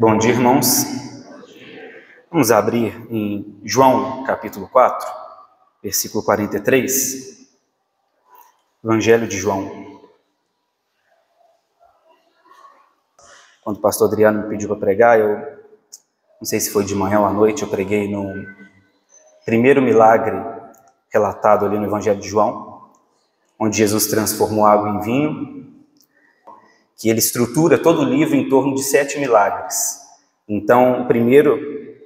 Bom dia, irmãos. Vamos abrir em João, capítulo 4, versículo 43. Evangelho de João. Quando o pastor Adriano me pediu para pregar, eu não sei se foi de manhã ou à noite, eu preguei no primeiro milagre relatado ali no Evangelho de João, onde Jesus transformou água em vinho, que ele estrutura todo o livro em torno de 7 milagres. Então, o primeiro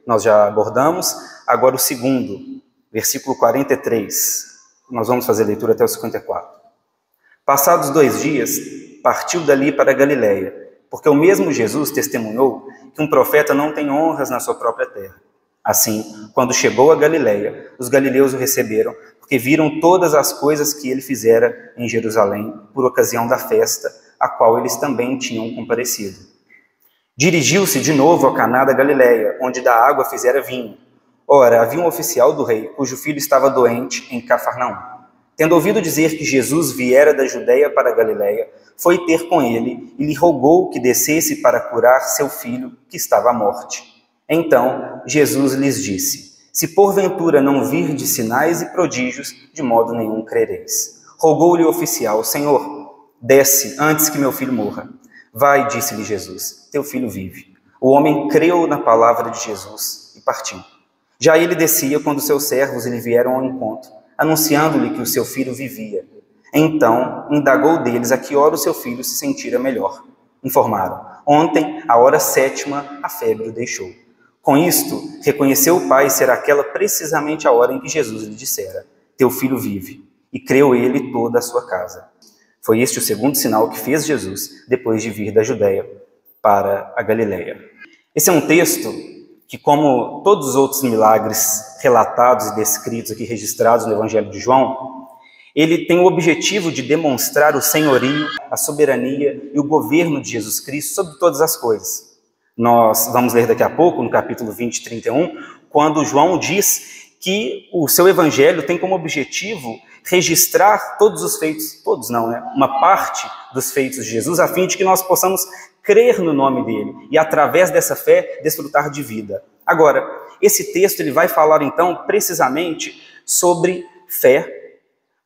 nós já abordamos, agora o segundo, versículo 43. Nós vamos fazer a leitura até o 54. Passados 2 dias, partiu dali para a Galiléia, porque o mesmo Jesus testemunhou que um profeta não tem honras na sua própria terra. Assim, quando chegou a Galiléia, os galileus o receberam, porque viram todas as coisas que ele fizera em Jerusalém, por ocasião da festa, a qual eles também tinham comparecido. Dirigiu-se de novo a Caná da Galiléia, onde da água fizera vinho. Ora, havia um oficial do rei, cujo filho estava doente em Cafarnaum. Tendo ouvido dizer que Jesus viera da Judeia para a Galiléia, foi ter com ele e lhe rogou que descesse para curar seu filho, que estava à morte. Então, Jesus lhes disse: se porventura não virdes sinais e prodígios, de modo nenhum crereis. Rogou-lhe o oficial: Senhor, desce antes que meu filho morra. Vai, disse-lhe Jesus, teu filho vive. O homem creu na palavra de Jesus e partiu. Já ele descia quando seus servos lhe vieram ao encontro, anunciando-lhe que o seu filho vivia. Então, indagou deles a que hora o seu filho se sentira melhor. Informaram: ontem, à hora 7ª, a febre o deixou. Com isto, reconheceu o pai ser aquela precisamente a hora em que Jesus lhe dissera: teu filho vive. E creu ele e toda a sua casa. Foi este o segundo sinal que fez Jesus depois de vir da Judeia para a Galiléia. Esse é um texto que, como todos os outros milagres relatados e descritos aqui, registrados no Evangelho de João, ele tem o objetivo de demonstrar o senhorio, a soberania e o governo de Jesus Cristo sobre todas as coisas. Nós vamos ler daqui a pouco, no capítulo 20, 31, quando João diz que o seu evangelho tem como objetivo registrar todos os feitos, todos não, né? Uma parte dos feitos de Jesus, a fim de que nós possamos crer no nome dele e, através dessa fé, desfrutar de vida. Agora, esse texto ele vai falar, então, precisamente sobre fé,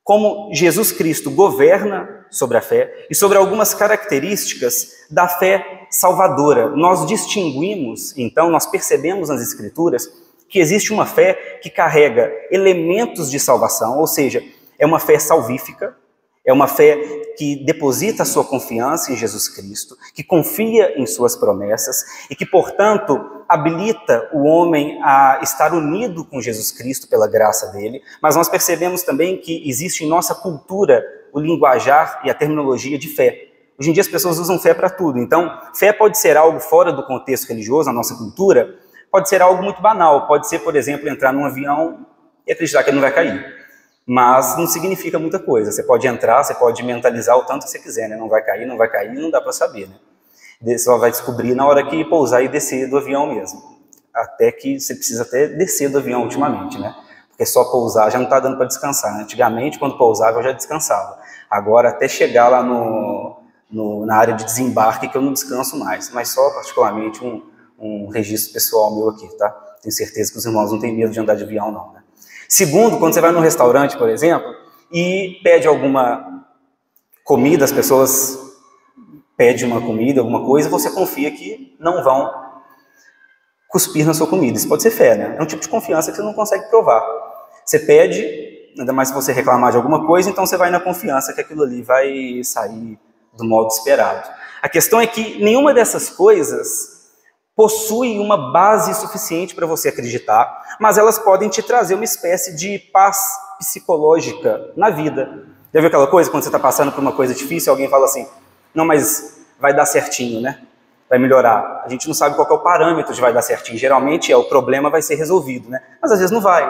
como Jesus Cristo governa sobre a fé e sobre algumas características da fé salvadora. Nós distinguimos, então, nós percebemos nas Escrituras que existe uma fé que carrega elementos de salvação, ou seja, é uma fé salvífica, é uma fé que deposita a sua confiança em Jesus Cristo, que confia em suas promessas e que, portanto, habilita o homem a estar unido com Jesus Cristo pela graça dele. Mas nós percebemos também que existe em nossa cultura o linguajar e a terminologia de fé. Hoje em dia as pessoas usam fé para tudo. Então, fé pode ser algo fora do contexto religioso, na nossa cultura, pode ser algo muito banal. Pode ser, por exemplo, entrar num avião e acreditar que ele não vai cair. Mas não significa muita coisa. Você pode entrar, você pode mentalizar o tanto que você quiser, né? Não vai cair, não dá para saber, né? Você só vai descobrir na hora que pousar e descer do avião mesmo. Até que você precisa até descer do avião ultimamente, né? Porque só pousar já não está dando para descansar, né? Antigamente, quando pousava, eu já descansava. Agora, até chegar lá na área de desembarque, que eu não descanso mais. Mas só, particularmente, um registro pessoal meu aqui, tá? Tenho certeza que os irmãos não têm medo de andar de avião, não, né? Segundo, quando você vai num restaurante, por exemplo, e pede alguma comida, as pessoas pedem uma comida, alguma coisa, você confia que não vão cuspir na sua comida. Isso pode ser fé, né? É um tipo de confiança que você não consegue provar. Você pede, ainda mais se você reclamar de alguma coisa, então você vai na confiança que aquilo ali vai sair do modo esperado. A questão é que nenhuma dessas coisas possui uma base suficiente para você acreditar, mas elas podem te trazer uma espécie de paz psicológica na vida. Já viu aquela coisa, quando você está passando por uma coisa difícil, alguém fala assim: não, mas vai dar certinho, né? Vai melhorar. A gente não sabe qual que é o parâmetro de vai dar certinho. Geralmente o problema vai ser resolvido, né? Mas às vezes não vai.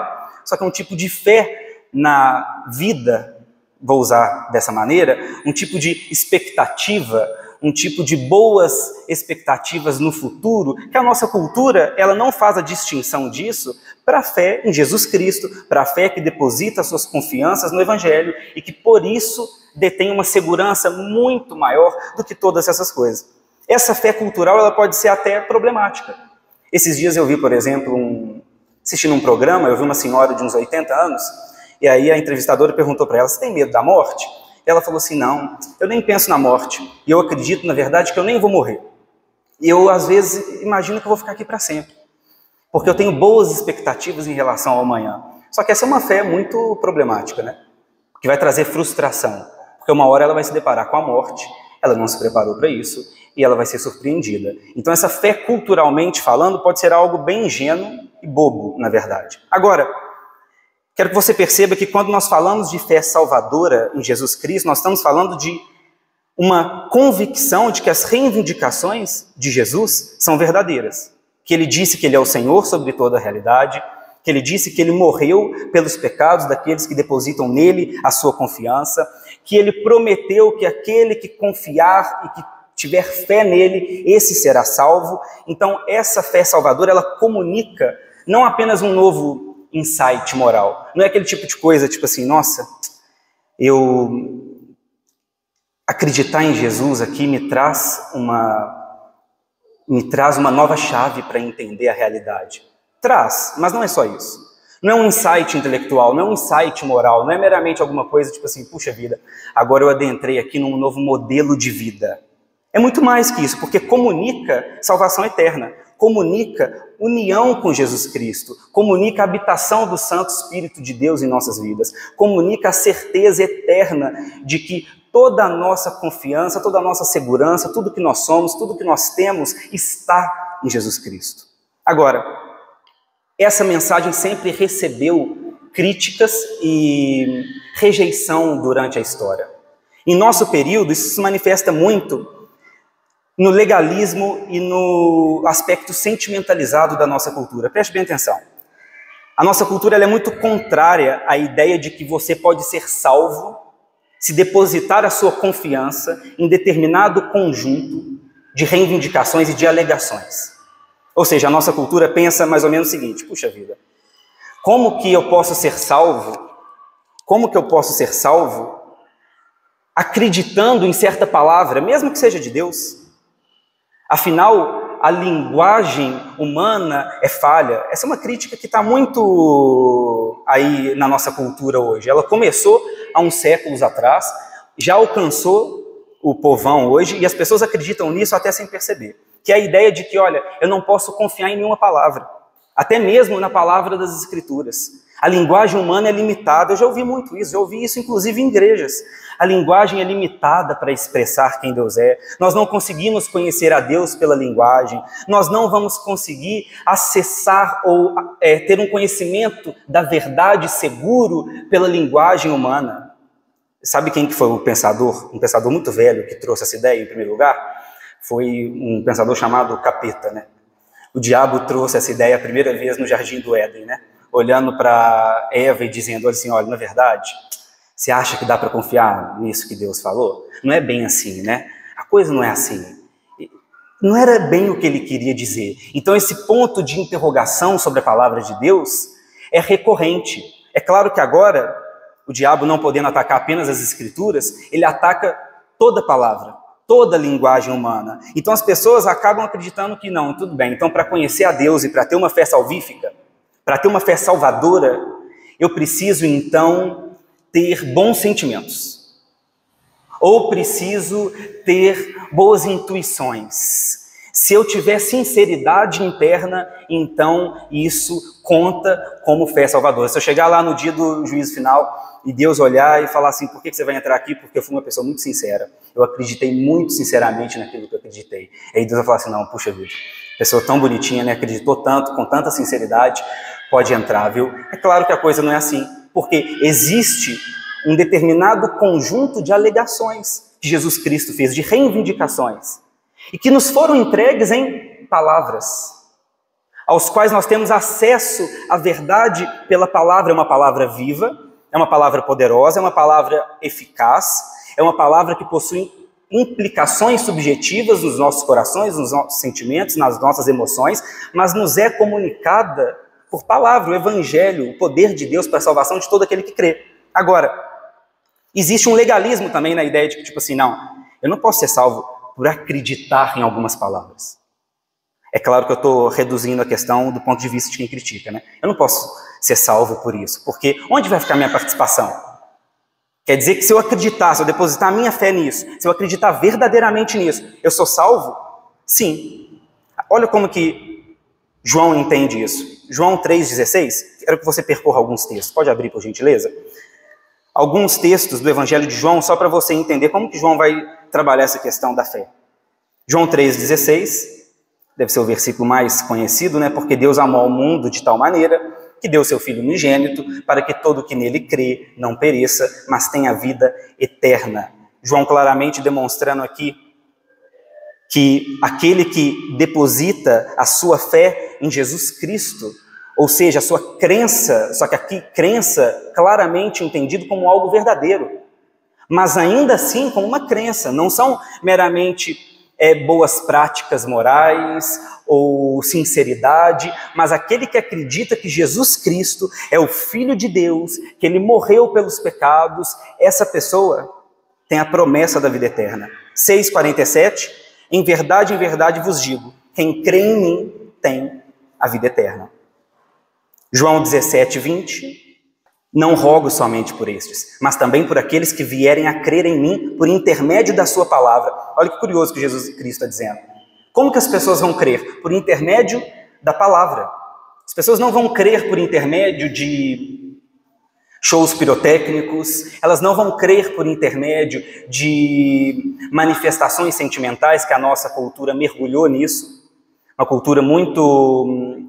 Só que é um tipo de fé na vida, vou usar dessa maneira, um tipo de expectativa, um tipo de boas expectativas no futuro, que a nossa cultura ela não faz a distinção disso para a fé em Jesus Cristo, para a fé que deposita suas confianças no Evangelho e que por isso detém uma segurança muito maior do que todas essas coisas. essa fé cultural ela pode ser até problemática. Esses dias eu vi, por exemplo, assistindo um programa, eu vi uma senhora de uns 80 anos, e aí a entrevistadora perguntou para ela, você tem medo da morte? E ela falou assim, não, eu nem penso na morte, e eu acredito, na verdade, que eu nem vou morrer. E eu, às vezes, imagino que eu vou ficar aqui para sempre, porque eu tenho boas expectativas em relação ao amanhã. Só que essa é uma fé muito problemática, né? Que vai trazer frustração, porque uma hora ela vai se deparar com a morte, ela não se preparou para isso, e ela vai ser surpreendida. Então essa fé, culturalmente falando, pode ser algo bem ingênuo e bobo, na verdade. Agora, quero que você perceba que quando nós falamos de fé salvadora em Jesus Cristo, nós estamos falando de uma convicção de que as reivindicações de Jesus são verdadeiras. Que ele disse que ele é o Senhor sobre toda a realidade, que ele disse que ele morreu pelos pecados daqueles que depositam nele a sua confiança, que ele prometeu que aquele que confiar e que tiver fé nele, esse será salvo. Então essa fé salvadora, ela comunica não apenas um novo insight moral, não é aquele tipo de coisa, tipo assim, nossa, eu acreditar em Jesus aqui me traz uma nova chave para entender a realidade. Traz, mas não é só isso. Não é um insight intelectual, não é um insight moral, não é meramente alguma coisa tipo assim, puxa vida, agora eu adentrei aqui num novo modelo de vida. É muito mais que isso, porque comunica salvação eterna, comunica união com Jesus Cristo, comunica a habitação do Santo Espírito de Deus em nossas vidas, comunica a certeza eterna de que toda a nossa confiança, toda a nossa segurança, tudo que nós somos, tudo que nós temos está em Jesus Cristo. Agora, essa mensagem sempre recebeu críticas e rejeição durante a história. Em nosso período, isso se manifesta muito no legalismo e no aspecto sentimentalizado da nossa cultura. Preste bem atenção. A nossa cultura ela é muito contrária à ideia de que você pode ser salvo se depositar a sua confiança em determinado conjunto de reivindicações e de alegações. Ou seja, a nossa cultura pensa mais ou menos o seguinte, puxa vida, como que eu posso ser salvo? Como que eu posso ser salvo acreditando em certa palavra, mesmo que seja de Deus? Afinal, a linguagem humana é falha. Essa é uma crítica que está muito aí na nossa cultura hoje. Ela começou há uns séculos atrás, já alcançou o povão hoje, e as pessoas acreditam nisso até sem perceber. Que é a ideia de que, olha, eu não posso confiar em nenhuma palavra, até mesmo na palavra das Escrituras. A linguagem humana é limitada, eu já ouvi muito isso, já ouvi isso inclusive em igrejas. A linguagem é limitada para expressar quem Deus é, nós não conseguimos conhecer a Deus pela linguagem, nós não vamos conseguir acessar ou ter um conhecimento da verdade seguro pela linguagem humana. Sabe quem que foi o pensador? Um pensador muito velho que trouxe essa ideia em primeiro lugar? Foi um pensador chamado Capeta, né? O diabo trouxe essa ideia a primeira vez no Jardim do Éden, né? Olhando para Eva e dizendo assim, olha, na verdade, você acha que dá para confiar nisso que Deus falou? Não é bem assim, né? A coisa não é assim. Não era bem o que ele queria dizer. Então esse ponto de interrogação sobre a palavra de Deus é recorrente. É claro que agora, o diabo não podendo atacar apenas as Escrituras, ele ataca toda a palavra, toda a linguagem humana. Então as pessoas acabam acreditando que não, tudo bem. Então para conhecer a Deus e para ter uma fé salvífica, para ter uma fé salvadora, eu preciso então ter bons sentimentos. Ou preciso ter boas intuições. Se eu tiver sinceridade interna, então isso conta como fé salvadora. Se eu chegar lá no dia do juízo final e Deus olhar e falar assim, por que você vai entrar aqui? Porque eu fui uma pessoa muito sincera. Eu acreditei muito sinceramente naquilo que eu acreditei. Aí Deus vai falar assim, não, puxa vida, pessoa tão bonitinha, né? Acreditou tanto, com tanta sinceridade, pode entrar, viu? É claro que a coisa não é assim, porque existe um determinado conjunto de alegações que Jesus Cristo fez, de reivindicações, e que nos foram entregues em palavras, aos quais nós temos acesso à verdade pela palavra. É uma palavra viva, é uma palavra poderosa, é uma palavra eficaz, é uma palavra que possui implicações subjetivas nos nossos corações, nos nossos sentimentos, nas nossas emoções, mas nos é comunicada por palavra, o Evangelho, o poder de Deus para a salvação de todo aquele que crê. Agora, existe um legalismo também na ideia de que, tipo assim, não, eu não posso ser salvo por acreditar em algumas palavras. É claro que eu estou reduzindo a questão do ponto de vista de quem critica, né? Eu não posso ser salvo por isso, porque onde vai ficar a minha participação? Quer dizer que se eu acreditar, se eu depositar a minha fé nisso, se eu acreditar verdadeiramente nisso, eu sou salvo? Sim. Olha como que João entende isso. João 3,16, quero que você percorra alguns textos. Pode abrir, por gentileza? Alguns textos do Evangelho de João, só para você entender como que João vai trabalhar essa questão da fé. João 3,16, deve ser o versículo mais conhecido, né? Porque Deus amou o mundo de tal maneira que deu seu Filho unigênito, para que todo que nele crê não pereça, mas tenha vida eterna. João claramente demonstrando aqui que aquele que deposita a sua fé em Jesus Cristo, ou seja, a sua crença, só que aqui crença claramente entendido como algo verdadeiro, mas ainda assim como uma crença, não são meramente boas práticas morais ou sinceridade, mas aquele que acredita que Jesus Cristo é o Filho de Deus, que Ele morreu pelos pecados, essa pessoa tem a promessa da vida eterna. 6,47, em verdade vos digo, quem crê em mim tem a vida eterna. João 17,20, não rogo somente por estes, mas também por aqueles que vierem a crer em mim por intermédio da sua palavra. Olha que curioso que Jesus Cristo está dizendo. Como que as pessoas vão crer? Por intermédio da palavra. As pessoas não vão crer por intermédio de shows pirotécnicos, elas não vão crer por intermédio de manifestações sentimentais, que a nossa cultura mergulhou nisso, uma cultura muito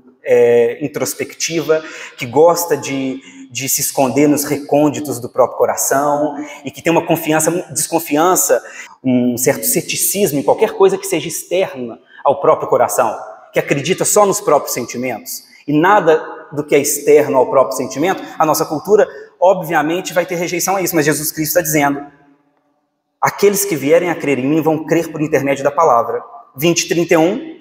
introspectiva, que gosta de se esconder nos recônditos do próprio coração e que tem uma desconfiança, um certo ceticismo em qualquer coisa que seja externa ao próprio coração, que acredita só nos próprios sentimentos e nada do que é externo ao próprio sentimento. A nossa cultura, obviamente, vai ter rejeição a isso, mas Jesus Cristo está dizendo: aqueles que vierem a crer em mim vão crer por intermédio da palavra. 20:31,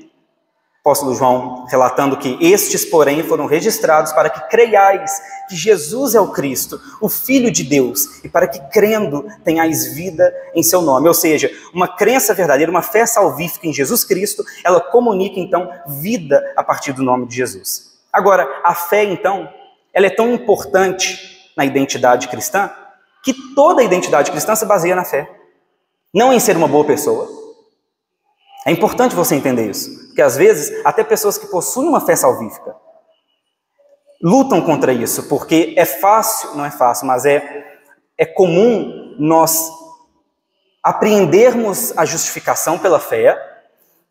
apóstolo João relatando que estes, porém, foram registrados para que creiais que Jesus é o Cristo, o Filho de Deus, e para que crendo tenhais vida em seu nome. Ou seja, uma crença verdadeira, uma fé salvífica em Jesus Cristo, ela comunica então vida a partir do nome de Jesus. Agora, a fé então, ela é tão importante na identidade cristã, que toda a identidade cristã se baseia na fé. Não em ser uma boa pessoa. É importante você entender isso, porque às vezes até pessoas que possuem uma fé salvífica lutam contra isso, porque é fácil, não é fácil, mas é comum nós apreendermos a justificação pela fé,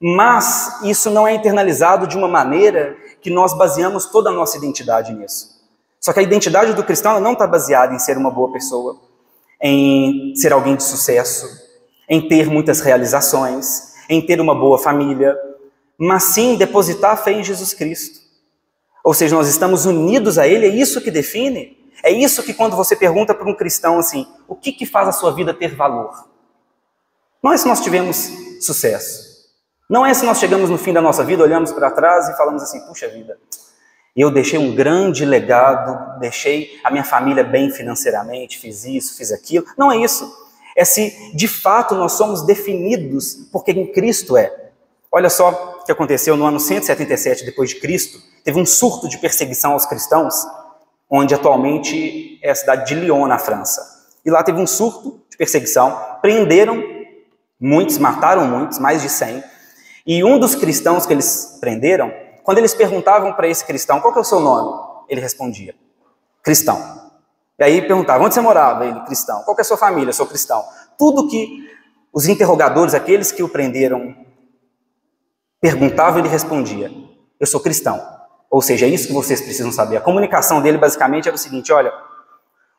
mas isso não é internalizado de uma maneira que nós baseamos toda a nossa identidade nisso. Só que a identidade do cristão não está baseada em ser uma boa pessoa, em ser alguém de sucesso, em ter muitas realizações, em ter uma boa família, mas sim depositar a fé em Jesus Cristo. Ou seja, nós estamos unidos a Ele, é isso que define. É isso que quando você pergunta para um cristão assim, o que faz a sua vida ter valor? Não é se nós tivemos sucesso. Não é se nós chegamos no fim da nossa vida, olhamos para trás e falamos assim, puxa vida, eu deixei um grande legado, deixei a minha família bem financeiramente, fiz isso, fiz aquilo. Não é isso. É se de fato nós somos definidos por quem Cristo é. Olha só o que aconteceu no ano 177 depois de Cristo. Teve um surto de perseguição aos cristãos, onde atualmente é a cidade de Lyon, na França. E lá teve um surto de perseguição, prenderam muitos, mataram muitos, mais de 100. E um dos cristãos que eles prenderam, quando eles perguntavam para esse cristão, qual que é o seu nome? Ele respondia, cristão. E aí perguntavam, onde você morava? Ele, cristão. Qual que é a sua família? Eu sou cristão. Tudo que os interrogadores, aqueles que o prenderam, perguntavam, ele respondia, eu sou cristão. Ou seja, é isso que vocês precisam saber. A comunicação dele basicamente era o seguinte, olha,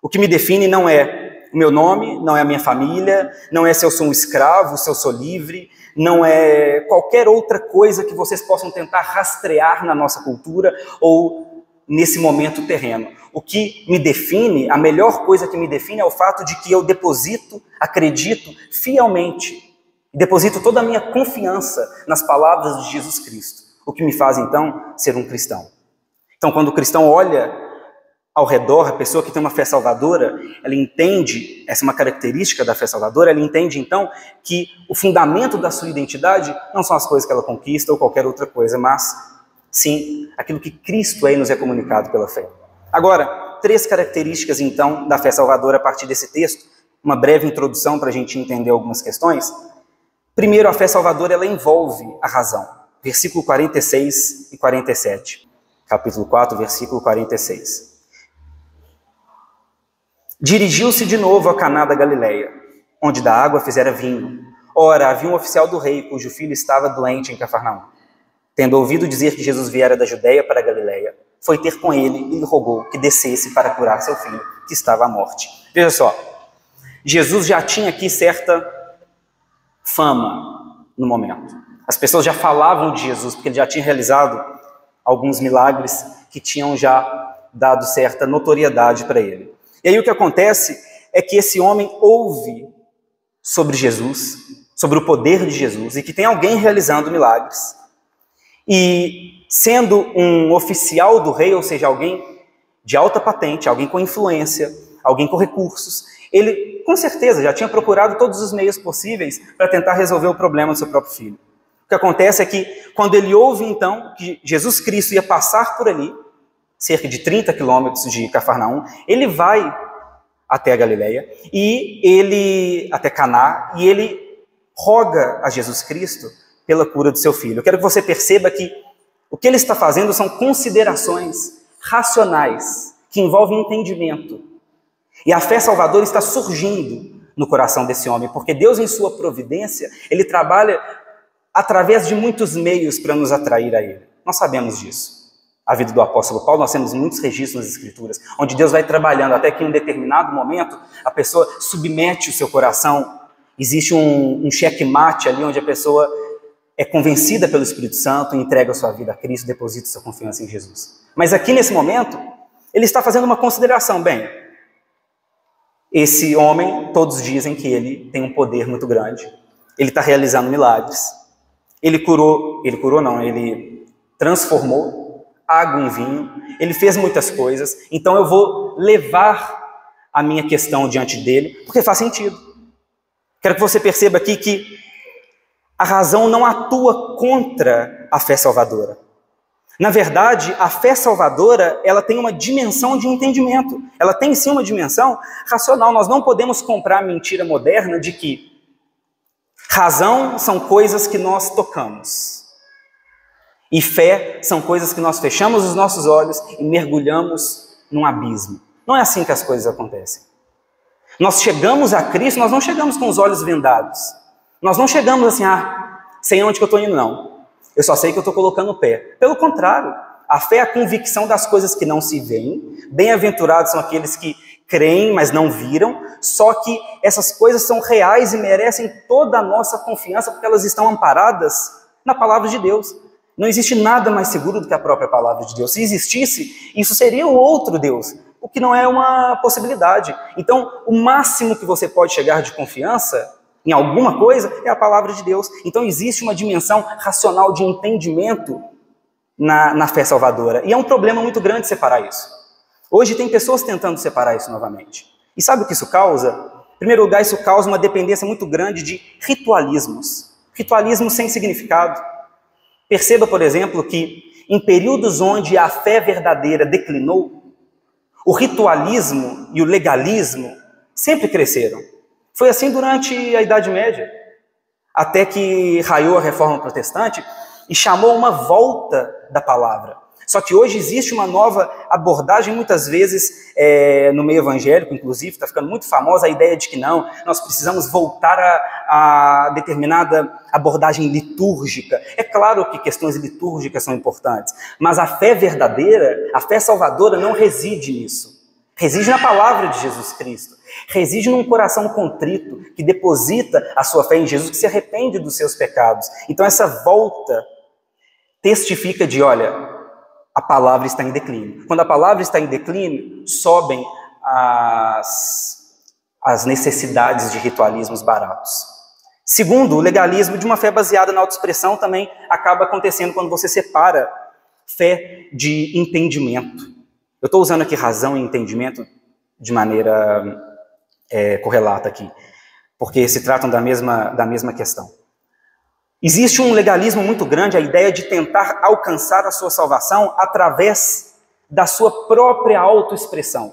o que me define não é o meu nome, não é a minha família, não é se eu sou um escravo, se eu sou livre, não é qualquer outra coisa que vocês possam tentar rastrear na nossa cultura ou nesse momento terreno. O que me define, a melhor coisa que me define é o fato de que eu deposito, acredito fielmente, deposito toda a minha confiança nas palavras de Jesus Cristo. O que me faz, então, ser um cristão. Então, quando o cristão olha ao redor, a pessoa que tem uma fé salvadora, ela entende, essa é uma característica da fé salvadora, ela entende então que o fundamento da sua identidade não são as coisas que ela conquista ou qualquer outra coisa, mas sim aquilo que Cristo é e nos é comunicado pela fé. Agora, 3 características então da fé salvadora a partir desse texto, uma breve introdução para a gente entender algumas questões. Primeiro, a fé salvadora ela envolve a razão. Versículo 46 e 47. Capítulo 4, versículo 46. Dirigiu-se de novo a Caná da Galileia, onde da água fizera vinho. Ora, havia um oficial do rei, cujo filho estava doente em Cafarnaum. Tendo ouvido dizer que Jesus viera da Judeia para a Galileia, foi ter com ele e lhe rogou que descesse para curar seu filho, que estava à morte. Veja só, Jesus já tinha aqui certa fama no momento. As pessoas já falavam de Jesus, porque ele já tinha realizado alguns milagres que tinham já dado certa notoriedade para ele. E aí o que acontece é que esse homem ouve sobre Jesus, sobre o poder de Jesus, e que tem alguém realizando milagres. E sendo um oficial do rei, ou seja, alguém de alta patente, alguém com influência, alguém com recursos, ele com certeza já tinha procurado todos os meios possíveis para tentar resolver o problema do seu próprio filho. O que acontece é que quando ele ouve então que Jesus Cristo ia passar por ali, cerca de 30 quilômetros de Cafarnaum, ele vai até a Galileia, até Caná, e ele roga a Jesus Cristo pela cura do seu filho. Eu quero que você perceba que o que ele está fazendo são considerações racionais, que envolvem entendimento. E a fé salvadora está surgindo no coração desse homem, porque Deus, em sua providência, ele trabalha através de muitos meios para nos atrair a ele. Nós sabemos disso. A vida do apóstolo Paulo, nós temos muitos registros nas Escrituras, onde Deus vai trabalhando até que em um determinado momento a pessoa submete o seu coração. Existe um checkmate ali onde a pessoa é convencida pelo Espírito Santo, entrega a sua vida a Cristo, deposita sua confiança em Jesus. Mas aqui nesse momento, ele está fazendo uma consideração. Bem, esse homem, todos dizem que ele tem um poder muito grande, ele está realizando milagres, ele transformou água em vinho, ele fez muitas coisas, então eu vou levar a minha questão diante dele, porque faz sentido. Quero que você perceba aqui que a razão não atua contra a fé salvadora. Na verdade, a fé salvadora, ela tem uma dimensão de entendimento, ela tem sim uma dimensão racional. Nós não podemos comprar a mentira moderna de que razão são coisas que nós tocamos. E fé são coisas que nós fechamos os nossos olhos e mergulhamos num abismo. Não é assim que as coisas acontecem. Nós chegamos a Cristo, nós não chegamos com os olhos vendados. Nós não chegamos assim, sei onde que eu estou indo, não. Eu só sei que eu estou colocando o pé. Pelo contrário, a fé é a convicção das coisas que não se veem. Bem-aventurados são aqueles que creem, mas não viram. Só que essas coisas são reais e merecem toda a nossa confiança, porque elas estão amparadas na palavra de Deus. Não existe nada mais seguro do que a própria palavra de Deus. Se existisse, isso seria o outro Deus, o que não é uma possibilidade. Então, o máximo que você pode chegar de confiança em alguma coisa é a palavra de Deus. Então, existe uma dimensão racional de entendimento na fé salvadora. E é um problema muito grande separar isso. Hoje tem pessoas tentando separar isso novamente. E sabe o que isso causa? Em primeiro lugar, isso causa uma dependência muito grande de ritualismos. Ritualismos sem significado. Perceba, por exemplo, que em períodos onde a fé verdadeira declinou, o ritualismo e o legalismo sempre cresceram. Foi assim durante a Idade Média, até que raiou a Reforma Protestante e chamou uma volta da palavra. Só que hoje existe uma nova abordagem, muitas vezes no meio evangélico, inclusive, está ficando muito famosa a ideia de que não, nós precisamos voltar a determinada abordagem litúrgica. É claro que questões litúrgicas são importantes, mas a fé verdadeira, a fé salvadora não reside nisso. Reside na palavra de Jesus Cristo. Reside num coração contrito, que deposita a sua fé em Jesus, que se arrepende dos seus pecados. Então essa volta testifica de, olha, a palavra está em declínio. Quando a palavra está em declínio, sobem as necessidades de ritualismos baratos. Segundo, o legalismo de uma fé baseada na autoexpressão também acaba acontecendo quando você separa fé de entendimento. Eu estou usando aqui razão e entendimento de maneira correlata aqui, porque se tratam da mesma questão. Existe um legalismo muito grande, a ideia de tentar alcançar a sua salvação através da sua própria autoexpressão.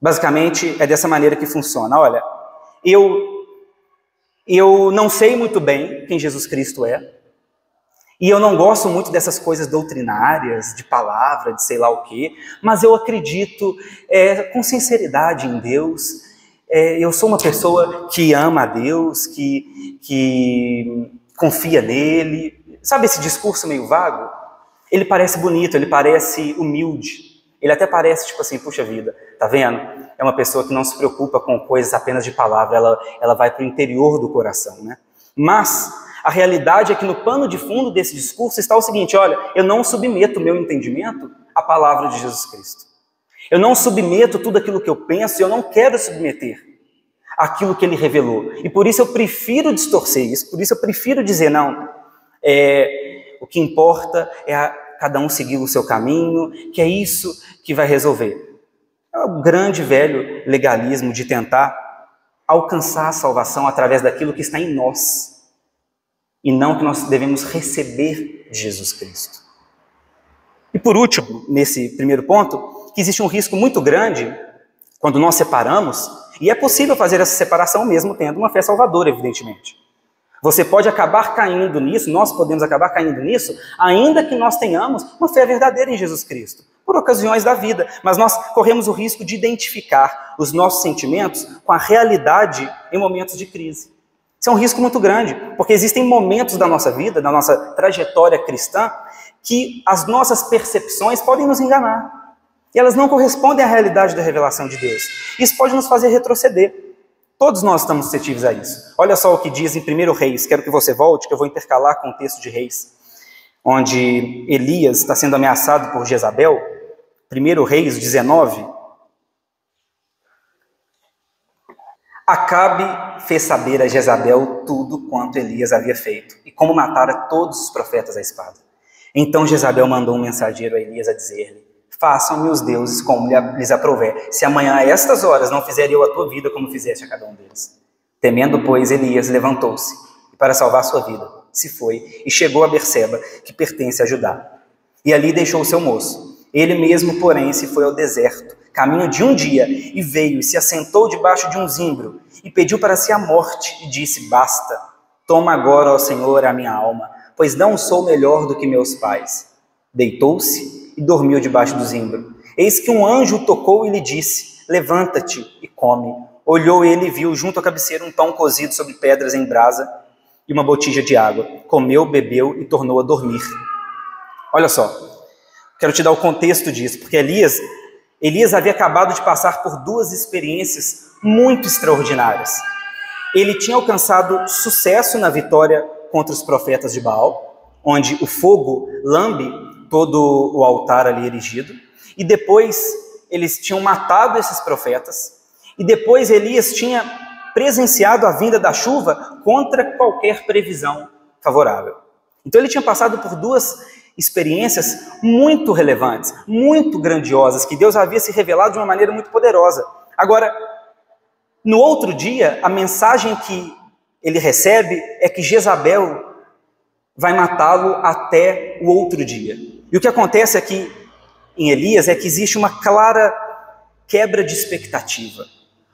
Basicamente, é dessa maneira que funciona. Olha, eu não sei muito bem quem Jesus Cristo é, e eu não gosto muito dessas coisas doutrinárias, de palavra, de sei lá o quê, mas eu acredito com sinceridade em Deus. Eu sou uma pessoa que ama a Deus, que confia nele. Sabe esse discurso meio vago? Ele parece bonito, ele parece humilde. Ele até parece tipo assim, puxa vida, tá vendo? É uma pessoa que não se preocupa com coisas apenas de palavra, ela vai para o interior do coração, né? Mas a realidade é que no pano de fundo desse discurso está o seguinte: olha, eu não submeto o meu entendimento à palavra de Jesus Cristo. Eu não submeto tudo aquilo que eu penso, eu não quero submeter aquilo que ele revelou. E por isso eu prefiro distorcer isso, por isso eu prefiro dizer, não, o que importa é cada um seguir o seu caminho, que é isso que vai resolver. É o grande velho legalismo de tentar alcançar a salvação através daquilo que está em nós, e não que nós devemos receber de Jesus Cristo. E por último, nesse primeiro ponto, que existe um risco muito grande quando nós separamos, e é possível fazer essa separação mesmo tendo uma fé salvadora, evidentemente. Você pode acabar caindo nisso, nós podemos acabar caindo nisso, ainda que nós tenhamos uma fé verdadeira em Jesus Cristo, por ocasiões da vida, mas nós corremos o risco de identificar os nossos sentimentos com a realidade em momentos de crise. Isso é um risco muito grande, porque existem momentos da nossa vida, da nossa trajetória cristã, que as nossas percepções podem nos enganar. E elas não correspondem à realidade da revelação de Deus. Isso pode nos fazer retroceder. Todos nós estamos suscetíveis a isso. Olha só o que diz em 1 Reis. Quero que você volte, que eu vou intercalar com o texto de Reis, onde Elias está sendo ameaçado por Jezabel. 1 Reis 19. Acabe fez saber a Jezabel tudo quanto Elias havia feito, e como matara todos os profetas à espada. Então Jezabel mandou um mensageiro a Elias a dizer-lhe: façam-me os deuses como lhes aprouver, se amanhã a estas horas não fizer eu a tua vida como fizeste a cada um deles. Temendo, pois, Elias levantou-se, e para salvar sua vida, se foi, e chegou a Berseba, que pertence a Judá. E ali deixou o seu moço. Ele mesmo, porém, se foi ao deserto, caminho de um dia, e veio e se assentou debaixo de um zimbro, e pediu para si a morte, e disse: basta, toma agora, ó Senhor, a minha alma, pois não sou melhor do que meus pais. Deitou-se e dormiu debaixo do zimbro. Eis que um anjo o tocou e lhe disse: levanta-te e come. Olhou ele e viu junto à cabeceira um pão cozido sobre pedras em brasa e uma botija de água. Comeu, bebeu e tornou a dormir. Olha só, quero te dar o contexto disso, porque Elias havia acabado de passar por duas experiências muito extraordinárias. Ele tinha alcançado sucesso na vitória contra os profetas de Baal, onde o fogo lambe todo o altar ali erigido, e depois eles tinham matado esses profetas, e depois Elias tinha presenciado a vinda da chuva contra qualquer previsão favorável. Então ele tinha passado por duas experiências muito relevantes, muito grandiosas, que Deus havia se revelado de uma maneira muito poderosa. Agora, no outro dia, a mensagem que ele recebe é que Jezabel vai matá-lo até o outro dia. E o que acontece aqui em Elias é que existe uma clara quebra de expectativa,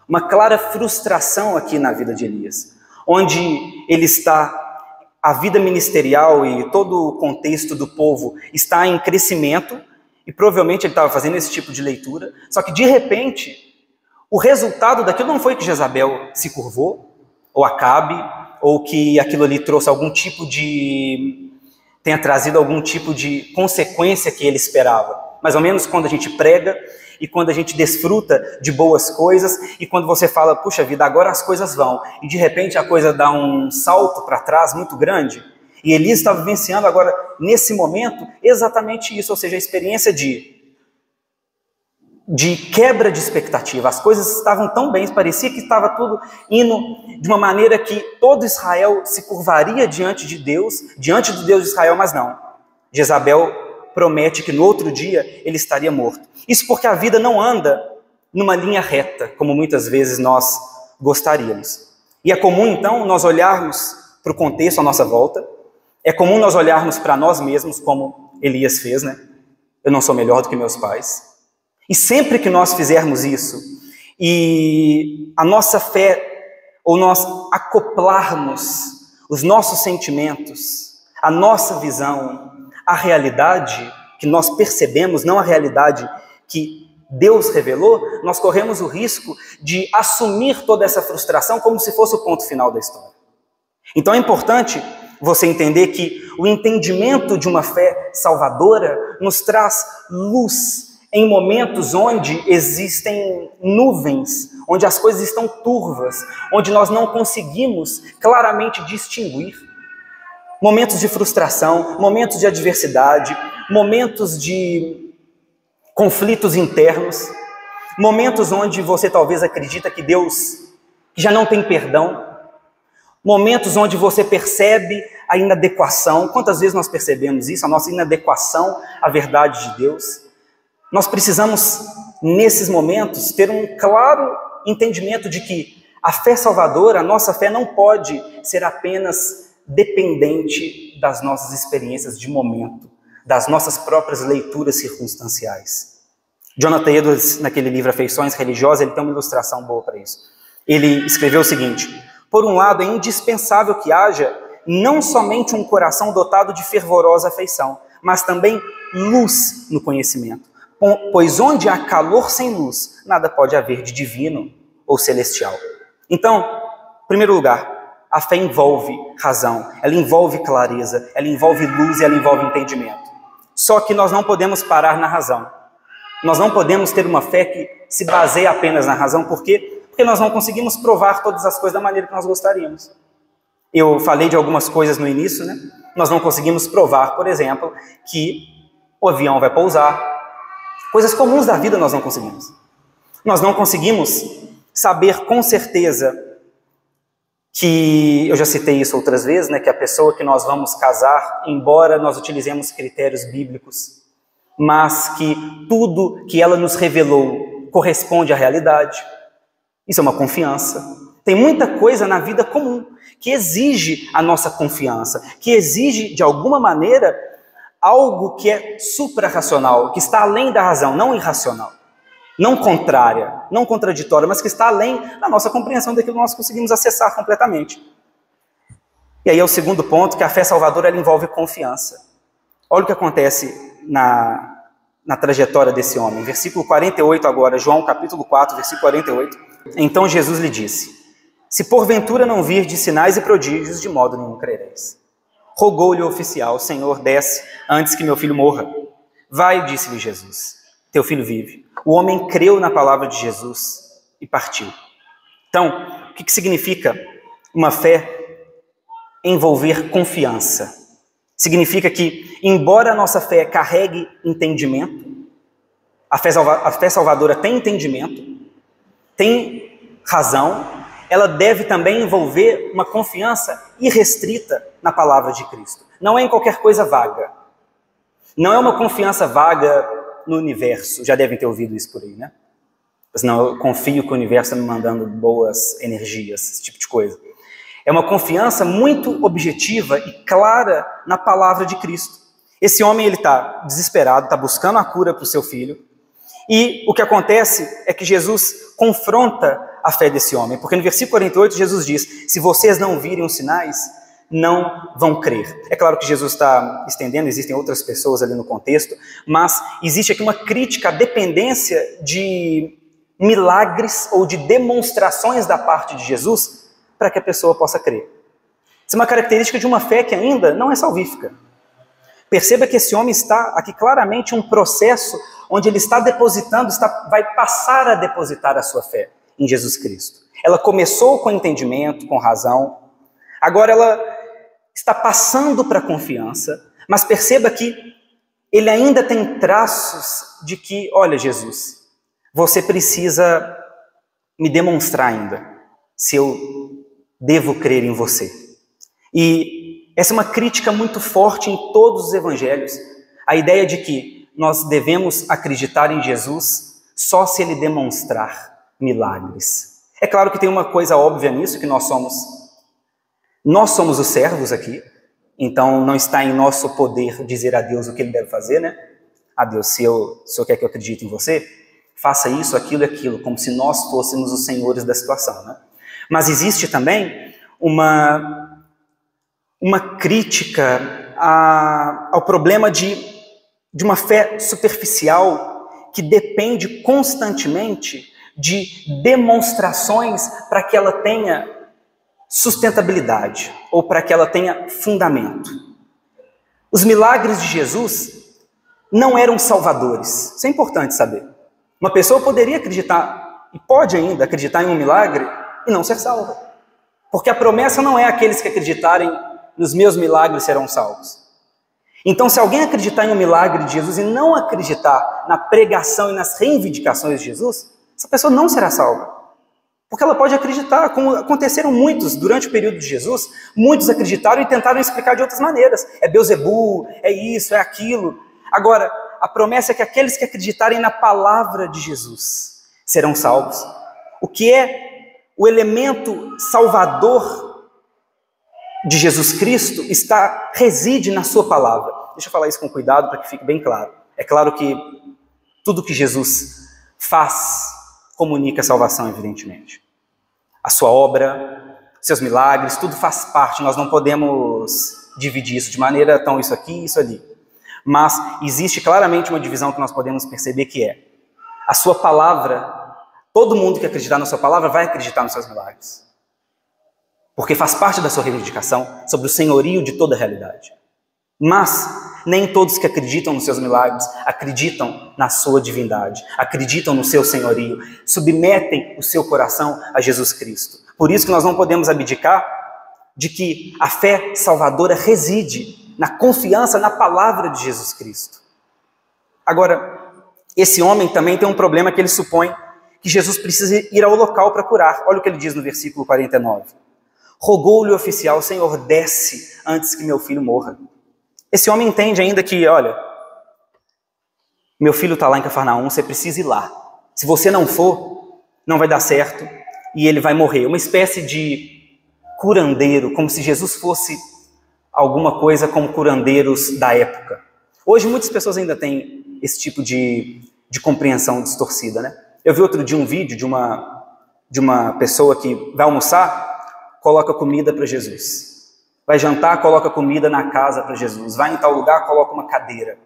uma clara frustração aqui na vida de Elias, onde ele está, a vida ministerial e todo o contexto do povo está em crescimento, e provavelmente ele estava fazendo esse tipo de leitura, só que de repente, o resultado daquilo não foi que Jezabel se curvou, ou Acabe, ou que aquilo ali trouxe algum tipo de... tenha trazido algum tipo de consequência que ele esperava. Mais ou menos quando a gente prega e quando a gente desfruta de boas coisas e quando você fala, puxa vida, agora as coisas vão, e de repente a coisa dá um salto para trás muito grande. E Elias estava vivenciando agora, nesse momento, exatamente isso, ou seja, a experiência de quebra de expectativa. As coisas estavam tão bem, parecia que estava tudo indo de uma maneira que todo Israel se curvaria diante de Deus de Israel, mas não. Jezabel promete que no outro dia ele estaria morto. Isso porque a vida não anda numa linha reta, como muitas vezes nós gostaríamos. E é comum, então, nós olharmos para o contexto à nossa volta, é comum nós olharmos para nós mesmos, como Elias fez, né? Eu não sou melhor do que meus pais. E sempre que nós fizermos isso, e a nossa fé, ou nós acoplarmos os nossos sentimentos, a nossa visão, a realidade que nós percebemos, não a realidade que Deus revelou, nós corremos o risco de assumir toda essa frustração como se fosse o ponto final da história. Então é importante você entender que o entendimento de uma fé salvadora nos traz luz em momentos onde existem nuvens, onde as coisas estão turvas, onde nós não conseguimos claramente distinguir. Momentos de frustração, momentos de adversidade, momentos de conflitos internos, momentos onde você talvez acredita que Deus já não tem perdão, momentos onde você percebe a inadequação. Quantas vezes nós percebemos isso, a nossa inadequação à verdade de Deus? Nós precisamos, nesses momentos, ter um claro entendimento de que a fé salvadora, a nossa fé não pode ser apenas dependente das nossas experiências de momento, das nossas próprias leituras circunstanciais. Jonathan Edwards, naquele livro Afeições Religiosas, ele tem uma ilustração boa para isso. Ele escreveu o seguinte: por um lado, é indispensável que haja não somente um coração dotado de fervorosa afeição, mas também luz no conhecimento. Pois onde há calor sem luz, nada pode haver de divino ou celestial. Então, em primeiro lugar, a fé envolve razão, ela envolve clareza, ela envolve luz e ela envolve entendimento. Só que nós não podemos parar na razão. Nós não podemos ter uma fé que se baseia apenas na razão. Por quê? Porque nós não conseguimos provar todas as coisas da maneira que nós gostaríamos. Eu falei de algumas coisas no início, né? Nós não conseguimos provar, por exemplo, que o avião vai pousar. Coisas comuns da vida nós não conseguimos. Nós não conseguimos saber com certeza que, eu já citei isso outras vezes, né, que a pessoa que nós vamos casar, embora nós utilizemos critérios bíblicos, mas que tudo que ela nos revelou corresponde à realidade. Isso é uma confiança. Tem muita coisa na vida comum que exige a nossa confiança, que exige, de alguma maneira, algo que é suprarracional, que está além da razão, não irracional, não contrária, não contraditória, mas que está além da nossa compreensão daquilo que nós conseguimos acessar completamente. E aí é o segundo ponto, que a fé salvadora ela envolve confiança. Olha o que acontece na trajetória desse homem. Versículo 48 agora, João capítulo 4, versículo 48. Então Jesus lhe disse: se porventura não virdes sinais e prodígios, de modo nenhum crereis. Rogou-lhe o oficial: Senhor, desce antes que meu filho morra. Vai, disse-lhe Jesus, teu filho vive. O homem creu na palavra de Jesus e partiu. Então, o que significa uma fé envolver confiança? Significa que, embora a nossa fé carregue entendimento, a fé salvadora tem entendimento, tem razão, ela deve também envolver uma confiança irrestrita na palavra de Cristo. Não é em qualquer coisa vaga. Não é uma confiança vaga no universo. Já devem ter ouvido isso por aí, né? Mas não, eu confio que o universo está me mandando boas energias, esse tipo de coisa. É uma confiança muito objetiva e clara na palavra de Cristo. Esse homem ele está desesperado, está buscando a cura para o seu filho. E o que acontece é que Jesus confronta a fé desse homem. Porque no versículo 48 Jesus diz: se vocês não virem os sinais, não vão crer. É claro que Jesus está estendendo, existem outras pessoas ali no contexto, mas existe aqui uma crítica à dependência de milagres ou de demonstrações da parte de Jesus para que a pessoa possa crer. Isso é uma característica de uma fé que ainda não é salvífica. Perceba que esse homem está aqui claramente um processo onde ele está depositando, vai passar a depositar a sua fé em Jesus Cristo. Ela começou com entendimento, com razão, agora ela está passando para a confiança, mas perceba que ele ainda tem traços de que, olha Jesus, você precisa me demonstrar ainda se eu devo crer em você. E essa é uma crítica muito forte em todos os evangelhos. a ideia de que nós devemos acreditar em Jesus só se ele demonstrar milagres. É claro que tem uma coisa óbvia nisso, que nós somos os servos aqui, então não está em nosso poder dizer a Deus o que ele deve fazer, né? A Deus, se o Senhor quer que eu acredite em você, faça isso, aquilo e aquilo, como se nós fôssemos os senhores da situação, né? Mas existe também uma crítica ao problema de uma fé superficial que depende constantemente de demonstrações para que ela tenha sustentabilidade ou para que ela tenha fundamento. Os milagres de Jesus não eram salvadores. Isso é importante saber. Uma pessoa poderia acreditar, e pode ainda acreditar em um milagre e não ser salva. Porque a promessa não é aqueles que acreditarem nos meus milagres serão salvos. Então, se alguém acreditar em um milagre de Jesus e não acreditar na pregação e nas reivindicações de Jesus, essa pessoa não será salva. Porque ela pode acreditar, como aconteceram muitos durante o período de Jesus, muitos acreditaram e tentaram explicar de outras maneiras. É Beelzebul, é isso, é aquilo. Agora, a promessa é que aqueles que acreditarem na palavra de Jesus serão salvos. O que é o elemento salvador de Jesus Cristo reside na sua palavra. Deixa eu falar isso com cuidado para que fique bem claro. É claro que tudo que Jesus faz comunica a salvação, evidentemente. A sua obra, seus milagres, tudo faz parte. Nós não podemos dividir isso de maneira tão isso aqui, isso ali. Mas existe claramente uma divisão que nós podemos perceber, que é a sua palavra. Todo mundo que acreditar na sua palavra vai acreditar nos seus milagres. Porque faz parte da sua reivindicação sobre o senhorio de toda a realidade. Mas nem todos que acreditam nos seus milagres acreditam na sua divindade, acreditam no seu senhorio, submetem o seu coração a Jesus Cristo. Por isso que nós não podemos abdicar de que a fé salvadora reside na confiança na palavra de Jesus Cristo. Agora, esse homem também tem um problema, que ele supõe que Jesus precisa ir ao local para curar. Olha o que ele diz no versículo 49. Rogou-lhe o oficial: Senhor, desce antes que meu filho morra. Esse homem entende ainda que, olha, meu filho está lá em Cafarnaum, você precisa ir lá. Se você não for, não vai dar certo e ele vai morrer. Uma espécie de curandeiro, como se Jesus fosse alguma coisa como curandeiros da época. Hoje muitas pessoas ainda têm esse tipo de compreensão distorcida, né? Eu vi outro dia um vídeo de uma pessoa que vai almoçar, coloca comida para Jesus. Vai jantar, coloca comida na casa para Jesus. Vai em tal lugar, coloca uma cadeira.